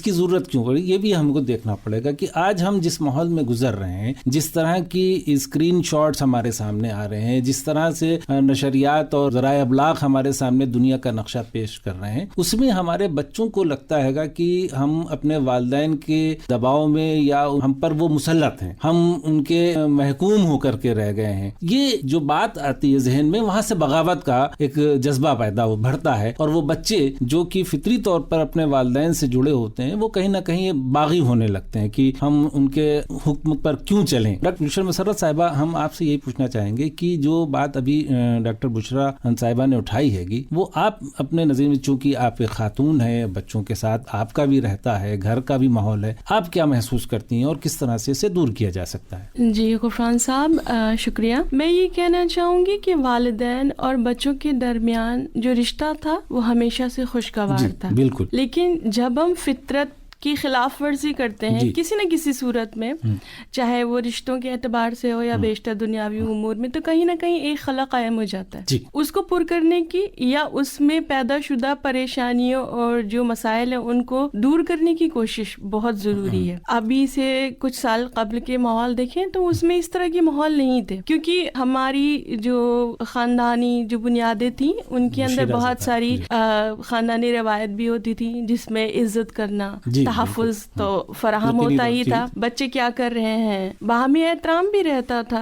اس کی ضرورت کیوں پڑی، یہ بھی ہم کو دیکھنا پڑے گا کہ آج ہم جس ماحول میں گزر رہے ہیں، جس طرح کی اسکرین شاٹس ہمارے سامنے آ رہے ہیں، جس طرح سے نشریات اور ذرائع ابلاغ ہمارے سامنے دنیا کا نقشہ پیش کر رہے ہیں، اس میں ہمارے بچوں کو لگتا ہے گا کہ ہم اپنے والدین کے دباؤ میں یا ہم پر وہ مسلط ہیں، ہم ان کے محکوم ہو کر کے رہ گئے ہیں. یہ جو بات آتی ہے ذہن میں، وہاں سے بغاوت کا ایک جذبہ پیدا بڑھتا ہے، اور وہ بچے جو کہ فطری طور پر اپنے والدین سے جڑے ہوتے ہیں وہ کہیں نہ کہیں باغی ہونے لگتے ہیں کہ ہم ان کے حکم پر کیوں چلیں. ڈاکٹر بشرا مسرت صاحبہ، ہم آپ سے یہی پوچھنا چاہیں گے کہ جو بات ابھی ڈاکٹر بشرا صاحبہ نے اٹھائی ہے گی، وہ آپ اپنے نظر میں، چونکہ آپ ایک خاتون ہیں، بچوں کے ساتھ آپ کا بھی رہتا ہے، گھر کا بھی ماحول ہے، آپ کیا محسوس کرتی ہیں اور کس طرح سے اسے دور کیا جا سکتا ہے؟ جی غفران صاحب، شکریہ. میں یہ کہنا چاہوں گی کہ والدین اور بچوں کے درمیان جو رشتہ تھا وہ ہمیشہ سے خوشگوار تھا. بالکل. لیکن جب ہم فطرت کی خلاف ورزی کرتے ہیں کسی نہ کسی صورت میں، چاہے وہ رشتوں کے اعتبار سے ہو یا بیشتر دنیاوی امور میں، تو کہیں نہ کہیں ایک خلا قائم ہو جاتا ہے. اس کو پر کرنے کی یا اس میں پیدا شدہ پریشانیوں اور جو مسائل ہیں ان کو دور کرنے کی کوشش بہت ضروری ہے. ابھی سے کچھ سال قبل کے ماحول دیکھیں تو اس میں اس طرح کے ماحول نہیں تھے، کیونکہ ہماری جو خاندانی جو بنیادیں تھیں ان کے اندر بہت ساری خاندانی روایت بھی ہوتی تھی، جس میں عزت کرنا، تحفظ تو فراہم ہوتا ہی تھا. بچے کیا کر رہے ہیں، باہمی احترام بھی رہتا تھا.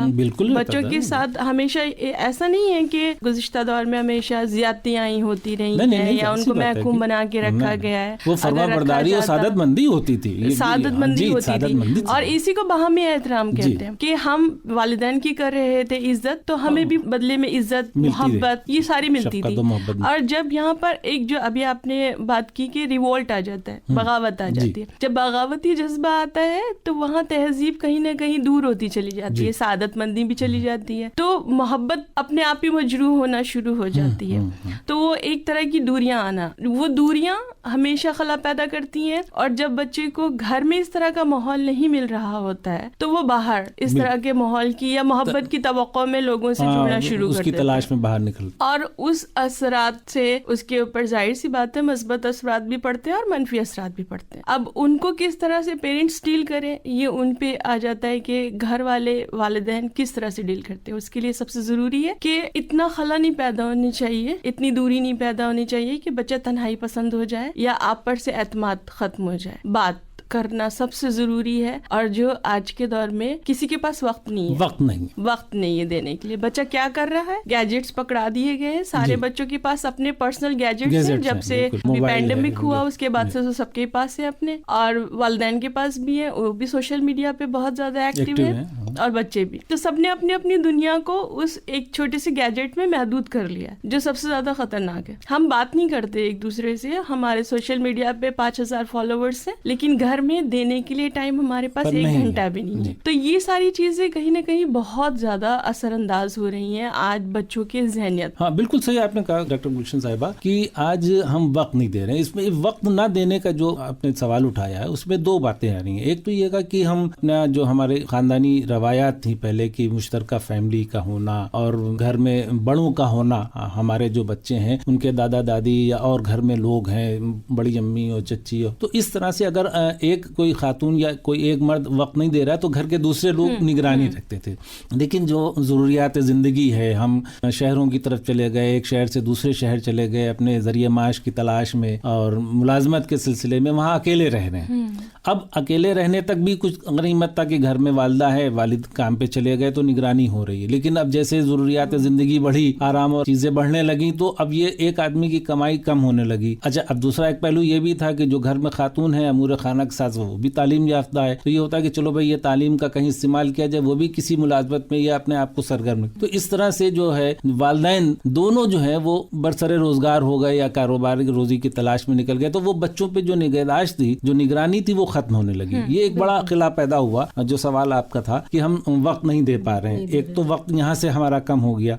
بچوں کے ساتھ ہمیشہ ایسا نہیں ہے کہ گزشتہ دور میں ہمیشہ زیادتیاں ہی ہوتی رہی ہیں یا ان کو محکوم بنا کے رکھا گیا ہے. وہ فرما برداری اور سعادت مندی ہوتی تھی، سعادت مندی ہوتی تھی، اور اسی کو باہمی احترام کہتے ہیں کہ ہم والدین کی کر رہے تھے عزت، تو ہمیں بھی بدلے میں عزت، محبت، یہ ساری ملتی تھی. اور جب یہاں پر ایک جو ابھی آپ نے بات کی کہ ریوولٹ آ جاتا ہے، بغاوت آ جاتی ہے، جب بغاوتی جذبہ آتا ہے تو وہاں تہذیب کہیں نہ کہیں دور ہوتی چلی جاتی ہے، سعادت مندی بھی چلی جاتی ہے، تو محبت اپنے آپ ہی مجروح ہونا شروع ہو جاتی ہے. تو وہ ایک طرح کی دوریاں آنا، وہ دوریاں ہمیشہ خلا پیدا کرتی ہیں. اور جب بچے کو گھر میں اس طرح کا ماحول نہیں مل رہا ہوتا ہے تو وہ باہر اس طرح کے ماحول کی یا محبت کی توقع میں لوگوں سے جڑنا شروع کر دیتا ہے، اس کی تلاش میں باہر نکلتا، اور اس اثرات سے اس کے اوپر ظاہر سی بات ہے مثبت اثرات بھی پڑتے ہیں اور منفی اثرات بھی پڑتے ہیں. اب ان کو کس طرح سے پیرنٹس ڈیل کریں، یہ ان پہ آ جاتا ہے کہ گھر والے والدین کس طرح سے ڈیل کرتے ہیں. اس کے لیے سب سے ضروری ہے کہ اتنا خلا نہیں پیدا ہونی چاہیے، اتنی دوری نہیں پیدا ہونی چاہیے کہ بچہ تنہائی پسند ہو جائے یا آپ پر سے اعتماد ختم ہو جائے. بات کرنا سب سے ضروری ہے، اور جو آج کے دور میں کسی کے پاس وقت نہیں ہے دینے کے لیے. بچہ کیا کر رہا ہے، گیجٹس پکڑا دیے گئے ہیں، سارے بچوں کے پاس اپنے پرسنل گیجٹس ہیں. جب سے پینڈیمک ہوا اس کے بعد سے سب کے پاس ہے اپنے، اور والدین کے پاس بھی ہے، وہ بھی سوشل میڈیا پہ بہت زیادہ ایکٹیو ہیں، اور بچے بھی. تو سب نے اپنی اپنی دنیا کو اس ایک چھوٹے سے گیجٹ میں محدود کر لیا، جو سب سے زیادہ خطرناک ہے. ہم بات نہیں کرتے ایک دوسرے سے، ہمارے سوشل میڈیا پہ 5000 فالوورس ہیں، لیکن گھر میں دینے کے لیے ٹائم ہمارے پاس 1 گھنٹہ بھی نہیں ہے. تو یہ ساری چیزیں کہیں نہ کہیں بہت زیادہ اثر انداز ہو رہی ہیں آج بچوں کے ذہنیت. ہاں بالکل صحیح آپ نے کہا ڈاکٹر گلشن صاحبہ کہ آج ہم وقت نہیں دے رہے ہیں. اس میں وقت نہ دینے کا جو آپ نے سوال اٹھایا ہے اس میں 2 باتیں آ رہی ہیں. ایک تو یہ کہ ہم اپنا جو ہمارے خاندانی روایات تھی پہلے کی، مشترکہ فیملی کا ہونا اور گھر میں بڑوں کا ہونا، ہمارے جو بچے ہیں ان کے دادا دادی یا اور گھر میں لوگ ہیں، بڑی امی اور چچی، تو اس طرح سے اگر ایک کوئی خاتون یا کوئی ایک مرد وقت نہیں دے رہا ہے تو گھر کے دوسرے لوگ نگرانی رکھتے تھے. لیکن جو ضروریات زندگی ہے، ہم شہروں کی طرف چلے گئے، ایک شہر سے دوسرے شہر چلے گئے اپنے ذریعہ معاش کی تلاش میں اور ملازمت کے سلسلے میں، وہاں اکیلے رہ رہے ہیں. اب اکیلے رہنے تک بھی کچھ غنیمت تھا کہ گھر میں والدہ ہے، والد کام پہ چلے گئے تو نگرانی ہو رہی ہے. لیکن اب جیسے ضروریات زندگی بڑھی، آرام اور چیزیں بڑھنے لگیں، تو اب یہ ایک آدمی کی کمائی کم ہونے لگی. اچھا، اب دوسرا ایک پہلو یہ بھی تھا کہ جو گھر میں خاتون ہے امور خانہ کے ساتھ، وہ بھی تعلیم یافتہ ہے، تو یہ ہوتا ہے کہ چلو بھائی یہ تعلیم کا کہیں استعمال کیا جائے، وہ بھی کسی ملازمت میں یا اپنے آپ کو سرگرم. تو اس طرح سے جو ہے والدین دونوں جو ہے وہ برسر روزگار ہو گئے یا کاروبار روزی کی تلاش میں نکل گئے، تو وہ بچوں پہ جو نگہداشت تھی، جو نگرانی تھی، وہ ختم ہونے لگی. یہ ایک بڑا خلا پیدا ہوا. جو سوال آپ کا تھا کہ ہم ہم وقت نہیں دے پا رہے ہیں. ایک تو وقت یہاں سے ہمارا کم ہو گیا.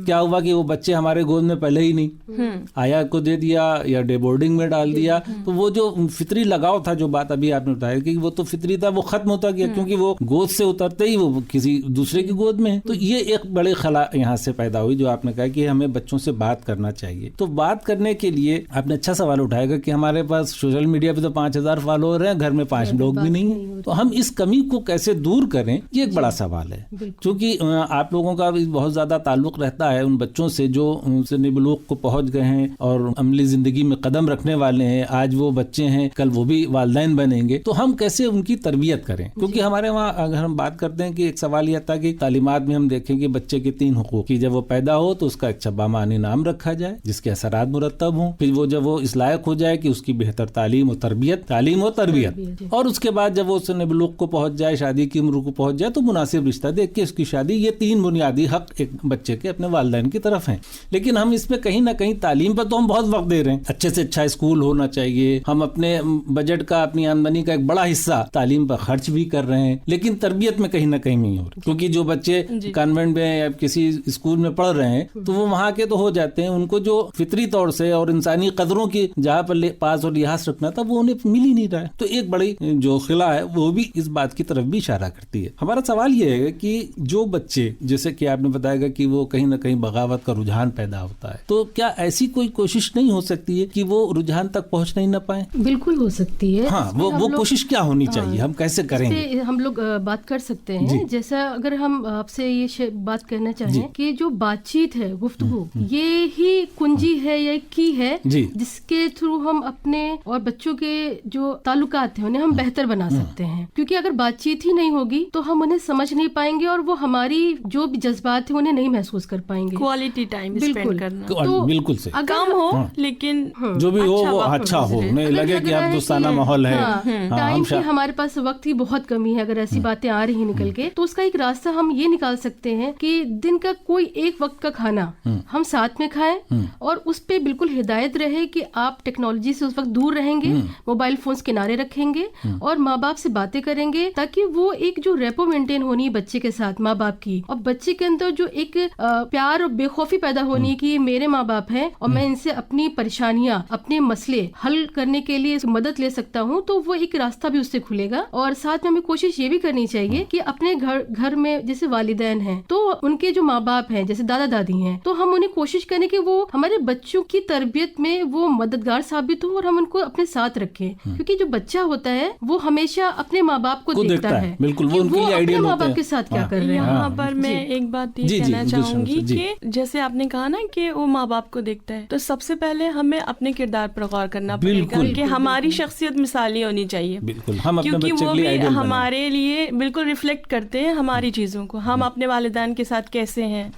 کیا ہوا کہ وہ بچے ہمارے گود میں پہلے ہی نہیں, آیا کو دے دیا یا ڈے بورڈنگ میں ڈال دیا, تو وہ جو فطری لگاؤ تھا, جو بات ابھی آپ نے بتایا کہ وہ تو فطری تھا, وہ ختم ہوتا گیا, کیونکہ وہ گود سے اترتے ہی وہ کسی دوسرے کی گود میں ہے. تو یہ ایک بڑی خلا یہاں سے پیدا ہوئی, جو آپ نے کہا کہ ہمیں بچوں سے بات کرنا چاہیے. تو بات کرنے کے لیے آپ نے اچھا سوال اٹھائے گا کہ ہمارے پاس سوشل میڈیا پہ تو 5000 فالوور ہیں, گھر میں 5 لوگ بھی نہیں ہیں, تو ہم اس کمی کو کیسے دور کریں, یہ ایک بڑا سوال ہے. کیونکہ آپ لوگوں کا بھی بہت زیادہ تعلق رہتا ہے ان بچوں سے جو سن بلوغ کو پہنچ گئے ہیں اور عملی زندگی میں قدم رکھنے والے ہیں. آج وہ بچے ہیں, کل وہ بھی والدین بنیں گے, تو ہم کیسے ان کی تربیت کریں. کیونکہ ہمارے وہاں اگر ہم بات کرتے ہیں کہ ایک سوال یہ تھا کہ تعلیمات میں ہم دیکھیں کہ بچے کے 3 حقوق, کہ جب وہ پیدا ہو تو اس کا ایک بامعنی نام رکھا جائے جس کے اثرات مرتب ہوں, پھر وہ جب وہ اس لائق ہو جائے کہ اس کی بہتر تعلیم و تربیت, اور اس کے بعد جب وہ سن بلوغ کو پہنچ جائے, شادی کی عمر کو پہنچ جائے, تو مناسب رشتہ دیکھ کے اس کی شادی. یہ 3 بنیادی حق ایک بچے کے اپنے والدین کی طرف ہیں. لیکن ہم اس میں کہیں نہ کہیں تعلیم پر تو ہم بہت وقت دے رہے ہیں. اچھے سے اچھا اسکول ہونا چاہیے, ہم اپنے بجٹ کا, اپنی آمدنی کا ایک بڑا حصہ تعلیم پر خرچ بھی کر رہے ہیں, لیکن تربیت میں کہیں نہ کہیں نہیں ہو رہی. کیونکہ جو بچے کانوینٹ میں یا کسی اسکول میں پڑھ رہے ہیں تو وہ وہاں کے تو ہو جاتے ہیں, ان کو جو فطری طور سے اور انسانی قدروں کی جہاں پر پاس اور لحاظ رکھنا تھا وہ انہیں مل ہی نہیں رہا ہے. تو ایک بڑی جو خلا ہے وہ بھی اس بات کی طرف بھی اشارہ کرتی ہے. ہمارا سوال یہ ہے کہ جو بچے, جیسے کہ آپ نے بتایا گا کہ وہ کہیں نہ کہیں بغاوت کا رجحان پیدا ہوتا ہے, تو کیا ایسی کوئی کوشش نہیں ہو سکتی ہے کہ وہ رجحان تک پہنچ نہیں نہ پائیں؟ بالکل ہو سکتی ہے. ہاں, وہ کوشش کیا ہونی چاہیے, ہم کیسے کریں گے؟ ہم لوگ بات کر سکتے ہیں. جیسا اگر ہم آپ سے یہ بات کرنا چاہیں کہ جو بات چیت ہے, گفتگو, یہ ہی کنجی ہے یا کی ہے جس کے تھرو ہم اپنے اور بچوں کے جو تعلقات ہیں انہیں ہم بہتر بنا سکتے ہیں. کیونکہ اگر بات چیت ہی نہیں ہوگی تو ہم انہیں سمجھ نہیں پائیں گے اور وہ ہماری جو بھی جذبات ہیں انہیں نہیں محسوس کر پائیں گے. کوالٹی ٹائم اسپینڈ کرنا, بالکل سے کم ہو لیکن جو بھی ہو وہ اچھا ہو, نہیں لگے کہ اب دوستانہ ماحول ہے. ٹائم کی ہمارے پاس وقت کی بہت کمی ہے. اگر ایسی باتیں آ رہی ہیں نکل کے, تو اس کا ایک راستہ ہم یہ نکال سکتے ہیں کہ دن کا کوئی ایک وقت کا کھانا ہم ساتھ میں کھائیں, اور اس پہ بالکل ہدایت رہے کہ آپ ٹیکنالوجی سے اس وقت دور رہیں گے, موبائل فونز کنارے رکھیں گے اور ماں باپ سے باتیں کریں گے, تاکہ وہ ایک جو ریپو مینٹین ہونی ہے بچے کے ساتھ ماں باپ کی, اور بچے کے اندر جو ایک پیار اور بے خوفی پیدا ہونی ہے کہ یہ میرے ماں باپ ہیں اور میں ان سے اپنی پریشانیاں, اپنے مسئلے حل کرنے کے لیے مدد لے سکتا ہوں, تو وہ ایک راستہ بھی اس سے کھلے گا. اور ساتھ میں ہمیں کوشش یہ بھی کرنی چاہیے کہ اپنے گھر میں جیسے والدین ہیں تو ان کے جو ماں باپ ہیں جیسے دادا دادی ہیں, تو ہم انہیں کوشش کریں کہ وہ ہمارے بچوں کی تربیت میں وہ مددگار ثابت ہوں اور ہم ان کو اپنے ساتھ رکھیں. کیونکہ جو بچہ ہوتا ہے وہ ہمیشہ اپنے ماں باپ کو دیکھتا ہے, بالکل وہ اپنے ماں باپ کے ساتھ کیا کر رہے ہیں. یہاں پر میں ایک بات یہ کہنا چاہوں گی کہ جیسے آپ نے کہا نا کہ وہ ماں باپ کو دیکھتا ہے, تو سب سے پہلے ہمیں اپنے کردار پر غور کرنا پڑے گا کہ ہماری شخصیت مثالی ہونی چاہیے, کیونکہ وہ بھی ہمارے لیے بالکل ریفلیکٹ کرتے ہیں ہماری چیزوں کو. ہم اپنے والدین کے ساتھ کیسے ہیں,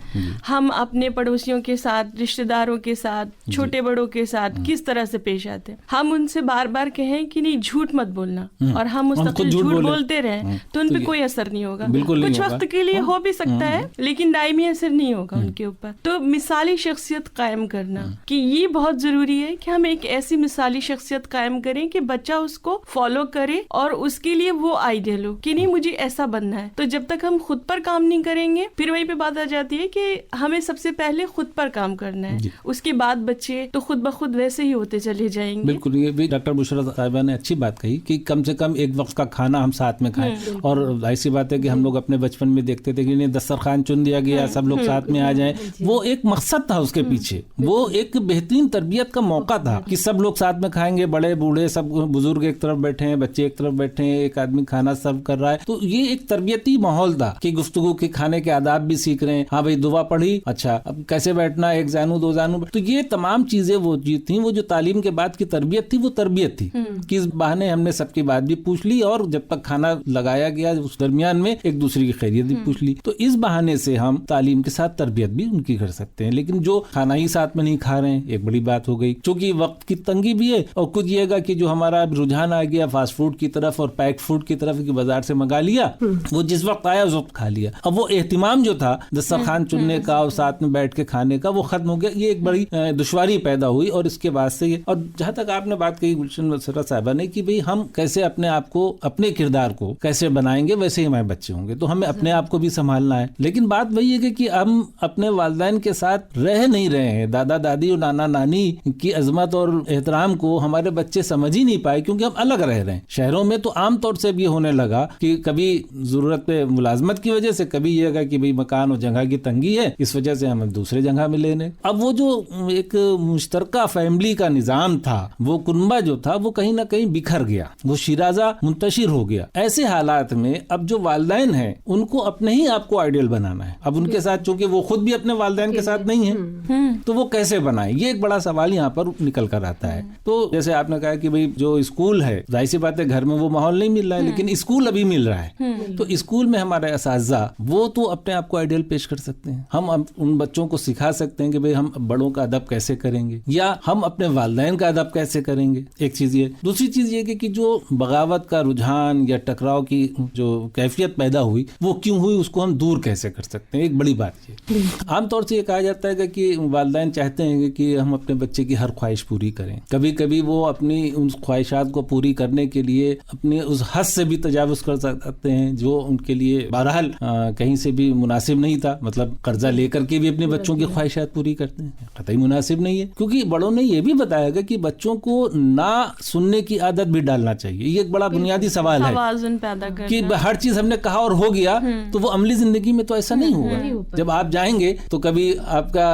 ہم اپنے پڑوسیوں کے ساتھ, رشتہ داروں کے ساتھ, چھوٹے بڑوں کے ساتھ کس طرح سے پیش آتے ہیں. ہم ان سے بار بار کہیں کہ نہیں جھوٹ مت بولنا, اور ہم مستقل جھوٹ بولتے رہیں تو ان پہ کوئی اثر نہیں ہوگا. کچھ وقت کے لیے ہو بھی سکتا ہے لیکن دائمی اثر نہیں ہوگا ان کے اوپر. تو مثالی شخصیت قائم کرنا کہ یہ بہت ضروری ہے کہ ہم ایک ایسی مثالی شخصیت قائم کریں کہ بچہ اس کو فالو کرے اور اس کے لیے وہ آئیڈیل ہو کہ نہیں مجھے ایسا بننا ہے. تو جب تک ہم خود پر کام نہیں کریں گے, پھر وہیں پہ بات آ جاتی ہے کہ ہمیں سب سے پہلے خود پر کام کرنا ہے, اس کے بعد بچے تو خود بخود ویسے ہی ہوتے چلے جائیں گے. بالکل, یہ بھی ڈاکٹر بشرا صاحبہ نے اچھی بات کہی کہ کم سے کم ایک وقت کا کھانا ہم ساتھ میں کھائیں. اور ایسی بات ہے کہ ہم لوگ اپنے بچپن میں دیکھتے تھے کہ دسترخوان چن دیا گیا, سب لوگ ساتھ میں آ جائیں, وہ ایک مقصد تھا اس کے پیچھے, وہ ایک بہترین تربیت کا موقع تھا کہ سب لوگ ساتھ میں کھائیں گے, بڑے بوڑھے سب, بزرگ ایک طرف بیٹھے ہیں, بچے ایک طرف بیٹھے ہیں, ایک آدمی کھانا سرو کر رہا ہے. تو یہ ایک تربیتی ماحول تھا کہ گفتگو کے کھانے کے آداب بھی سیکھ رہے ہیں. ہاں بھائی دعا پڑھی, اچھا اب کیسے بیٹھنا, ایک زانو دو زانو. تو یہ تمام چیزیں وہ تھیں, وہ جو تعلیم کے بعد کی تربیت تھی وہ تربیت تھی کہ اس بہانے ہم نے سب کی بات بھی پوچھ لی, اور جب تک کھانا لگایا گیا اس درمیان میں ایک دوسرے کی خیریت بھی پوچھ لی. تو اس بہانے سے ہم تعلیم کے ساتھ تربیت بھی ان کی کر سکتے ہیں. لیکن جو کھانا ہی ساتھ میں نہیں کھا رہے ہیں, ایک بڑی بات ہو گئی. چونکہ وقت کی تنگی بھی ہے, اور کچھ یہ گا کہ جو ہمارا رجحان آ گیا فاسٹ فوڈ کی طرف اور پیک فوڈ کی طرف کہ بازار سے منگا لیا, وہ جس وقت آیا اس وقت کھا لیا. اب وہ اہتمام جو تھا دسترخوان چننے کا اور ساتھ میں بیٹھ کے کھانے کا وہ ختم ہو گیا. یہ ایک بڑی دشواری پیدا ہوئی. اور اس کے بعد سے یہ, اور جہاں تک آپ نے بات کہی گلشن بسرا صاحبہ نے کہ بھئی ہم کیسے اپنے آپ کو, اپنے کردار کو کیسے بنائیں گے, ویسے ہی ہمیں بچے ہوں گے تو ہمیں اپنے آپ کو بھی سنبھالنا ہے. لیکن بات وہی ہے کہ ہم اپنے والدین کے ساتھ رہ نہیں رہے ہیں. دادا دادی اور نانا نانی کی عظمت اور احترام کو ہمارے بچے سمجھ ہی نہیں پائے کیونکہ ہم الگ رہ رہے ہیں. شہروں میں تو عام طور سے یہ ہونے لگا کہ کبھی ضرورت پہ ملازمت کی وجہ سے, کبھی یہ کہ بھئی مکان اور جگہ کی تنگی ہے, اس وجہ سے ہم دوسرے جگہ میں لینے. اب وہ جو ایک مشترکہ فیملی کا نظام تھا, وہ کنبہ جو تھا, وہ کہیں نہ کہیں بکھر گیا, وہ شیرازہ منتشر ہو گیا. ایسے حالات میں اب جو والدین ہیں ان کو اپنے ہی آپ کو آئیڈیل بنانا ہے. اب ان کے ساتھ چونکہ وہ خود بھی اپنے والدین کے ساتھ نہیں ہیں تو وہ کیسے بنائیں, یہ ایک بڑا سوال یہاں پر نکل کر آتا ہے. تو جیسے آپ نے کہا کہ بھئی جو اسکول ہے, ظاہر سی بات ہے گھر میں وہ ماحول نہیں مل رہا ہے, لیکن اسکول ابھی مل رہا ہے. تو اسکول میں ہمارے اساتذہ وہ تو اپنے آپ کو آئیڈیل پیش کر سکتے ہیں. ہم ان بچوں کو سکھا سکتے ہیں کہ بھئی ہم بڑوں کا ادب کیسے کریں گے, یا ہم اپنے والدین کا ادب کیسے کریں گے. ایک چیز یہ. دوسری چیز یہ کہ جو بغاوت کا رجحان یا ٹکراؤ کی جو کیفیت پیدا ہوئی وہ کیوں ہوئی, اس کو ہم دور کیسے کر سکتے ہیں. ایک بڑی بات یہ. عام طور سے یہ کہا جاتا ہے کہ والدین چاہتے ہیں کہ ہم اپنے بچے کی ہر خواہش پوری کریں. کبھی کبھی وہ اپنی ان خواہشات کو پوری کرنے کے لیے اپنے اس حد سے بھی تجاوز کر سکتے ہیں جو ان کے لیے بہرحال کہیں سے بھی مناسب نہیں تھا. مطلب قرضہ لے کر کے بھی اپنے بچوں کی خواہشات پوری کرتے ہیں, قطعی مناسب نہیں ہے. کیونکہ بڑوں نے یہ بھی بتایا گا کہ بچوں کو نہ سننے کی عادت بھی ڈالنا چاہیے. یہ ایک بڑا بنیادی سوال ہے توازن پیدا کرنا کہ ہر چیز ہم نے کہا اور ہو گیا, تو وہ عملی زندگی میں تو ایسا نہیں ہوگا. جب آپ جائیں گے تو کبھی آپ کا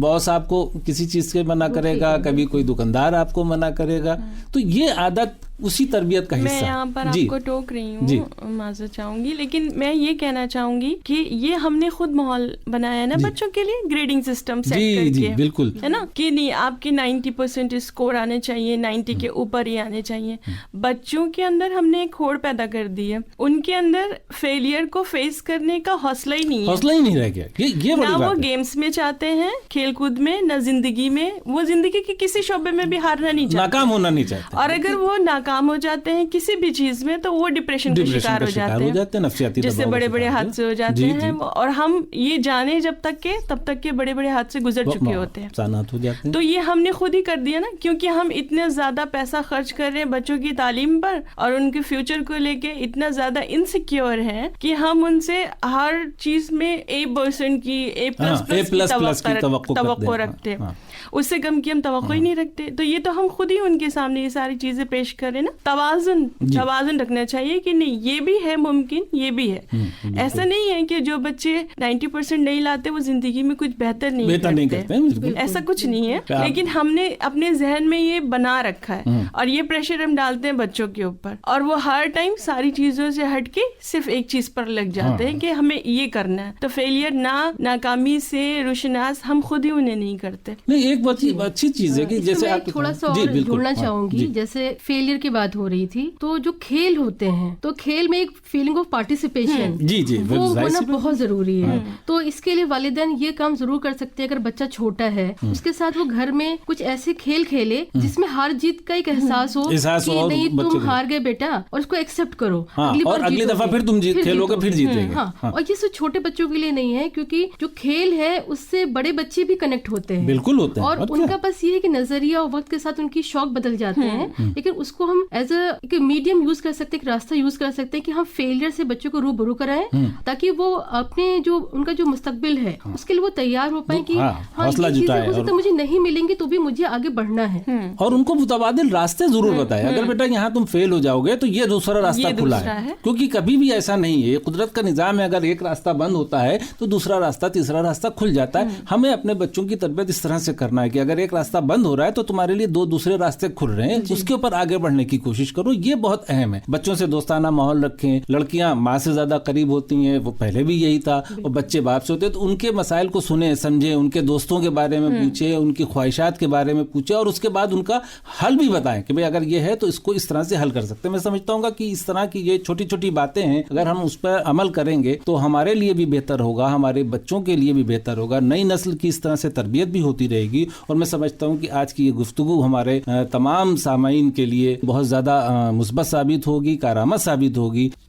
باس آپ کو کسی چیز سے منع کرے گا, کبھی کوئی دکاندار آپ کو منع کرے گا. تو یہ عادت اسی تربیت کا حصہ. میں یہاں پر آپ کو ٹوک رہی ہوں, معذرت چاہوں گی, لیکن میں یہ کہنا چاہوں گی کہ یہ ہم نے خود ماحول بنایا ہے نا بچوں کے لیے, گریڈنگ سسٹم سیٹ کر کے, بالکل ہے نا, کہ نہیں آپ کے 90% اسکور آنے چاہیے, 90 کے اوپر ہی آنے چاہیے. بچوں کے اندر ہم نے ایک ہوڑ پیدا کر دی ہے, ان کے اندر فیلئر کو فیس کرنے کا حوصلہ ہی نہیں ہے, حوصلہ ہی نہیں رہ گیا. یہ نہ وہ گیمز میں چاہتے ہیں, کھیل کود میں, نہ زندگی میں. وہ زندگی کے کسی شعبے میں بھی ہارنا نہیں چاہتے, ناکام ہونا نہیں چاہتے. اور اگر وہ ناکام ہو جاتے ہیں کسی بھی چیز میں تو وہ ڈپریشن کا شکار ہو جاتے ہیں, نفسیاتی جس سے بڑے بڑے حادثے ہو جاتے ہیں. اور ہم یہ جانے جب تک کہ تب تک کے بڑے بڑے حادثے گزر چکے ہوتے ہیں. تو یہ ہم نے خود ہی کر دیا نا, کیونکہ ہم اتنے زیادہ پیسہ خرچ کر رہے ہیں بچوں کی تعلیم پر اور ان کے فیوچر کو لے کے اتنا زیادہ انسیکیور ہیں کہ ہم ان سے ہر چیز میں A% کی A++ توقع رکھتے ہیں, اس سے کم کی ہم توقع ہی نہیں رکھتے. تو یہ تو ہم خود ہی ان کے سامنے یہ ساری چیزیں پیش کریں نا. توازن رکھنا چاہیے کہ نہیں یہ بھی ہے ممکن, یہ بھی ہے. ایسا نہیں ہے کہ جو بچے 90% نہیں لاتے وہ زندگی میں کچھ بہتر نہیں کرتے, ایسا کچھ نہیں ہے. لیکن ہم نے اپنے ذہن میں یہ بنا رکھا ہے اور یہ پریشر ہم ڈالتے ہیں بچوں کے اوپر, اور وہ ہر ٹائم ساری چیزوں سے ہٹ کے صرف ایک چیز پر لگ جاتے ہیں کہ ہمیں یہ کرنا ہے. تو فیلئر ناکامی سے روشناس ہم خود ہی انہیں نہیں کرتے. نہیں, ایک بہت اچھی چیز ہے کہ جیسے آپ تھوڑا سا اور جڑنا چاہوں گی. جیسے فیلئر کی بات ہو رہی تھی, تو جو کھیل ہوتے ہیں تو کھیل میں ایک فیلنگ آف پارٹیسپیشن وہ ہونا بہت ضروری ہے. تو اس کے لیے والدین یہ کام ضرور کر سکتے ہیں. اگر بچہ چھوٹا ہے اس کے ساتھ وہ گھر میں کچھ ایسے کھیل کھیلے جس میں ہار جیت کا ایک احساس ہو کہ نہیں تم ہار گئے بیٹا, اور اس کو ایکسپٹ کرو, اگلی دفعہ پھر تم کھیلو گے, پھر جیتے گے. اور یہ صرف چھوٹے بچوں کے لیے نہیں ہے, کیونکہ جو کھیل ہے اس سے بڑے بچے بھی کنیکٹ ہوتے ہیں. بالکل ہوتے ہیں. اور ان کا بس یہ ہے کہ نظریہ اور وقت کے ساتھ ان کی شوق بدل جاتے ہیں, لیکن اس کو ہم ایز اے میڈیم یوز کر سکتے ہیں, ایک راستہ یوز کر سکتے ہیں کہ ہم فیلئر سے بچوں کو روبرو کرائیں تاکہ وہ اپنے جو ان کا جو مستقبل ہے اس کے لیے وہ تیار ہو پائیں کہ حوصلہ جٹائے, ہو سکتا مجھے نہیں ملیں گی تو بھی مجھے آگے بڑھنا ہے. اور ان کو متبادل راستے ضرور بتائیں. اگر بیٹا یہاں تم فیل ہو جاؤ گے تو یہ دوسرا راستہ کھلا ہے, کیونکہ کبھی بھی ایسا نہیں ہے. قدرت کا نظام ہے, اگر ایک راستہ بند ہوتا ہے تو دوسرا راستہ, تیسرا راستہ کھل جاتا ہے. ہمیں اپنے بچوں کی تربیت اس طرح سے کرنا ہے کہ اگر ایک راستہ بند ہو رہا ہے تو تمہارے لیے دو دوسرے راستے کھل رہے ہیں, اس کے اوپر آگے بڑھنے کی کوشش کرو. یہ بہت اہم ہے. بچوں سے دوستانہ ماحول رکھیں. لڑکیاں ماں سے زیادہ قریب ہوتی ہیں, وہ پہلے بھی یہی تھا, اور بچے باپ سے ہوتے ہیں, تو ان کے مسائل کو سنیں, سمجھیں, ان کے دوستوں کے بارے میں پوچھیں, ان کی خواہشات کے بارے میں پوچھیں, اور اس کے بعد ان کا حل بھی بتائیں کہ بھئی اگر یہ ہے تو اس کو اس طرح سے حل کر سکتے ہیں. میں سمجھتا ہوں گا کہ اس طرح کی یہ چھوٹی چھوٹی باتیں ہیں, اگر ہم اس پر عمل کریں گے تو ہمارے لیے بھی بہتر ہوگا, ہمارے بچوں کے لیے بھی بہتر ہوگا. نئی نسل کی اس طرح سے تربیت بھی ہوتی رہے گی. اور میں سمجھتا ہوں کہ آج کی یہ گفتگو ہمارے تمام سامعین کے لیے بہت زیادہ مثبت ثابت ہوگی, کارآمد ثابت ہوگی.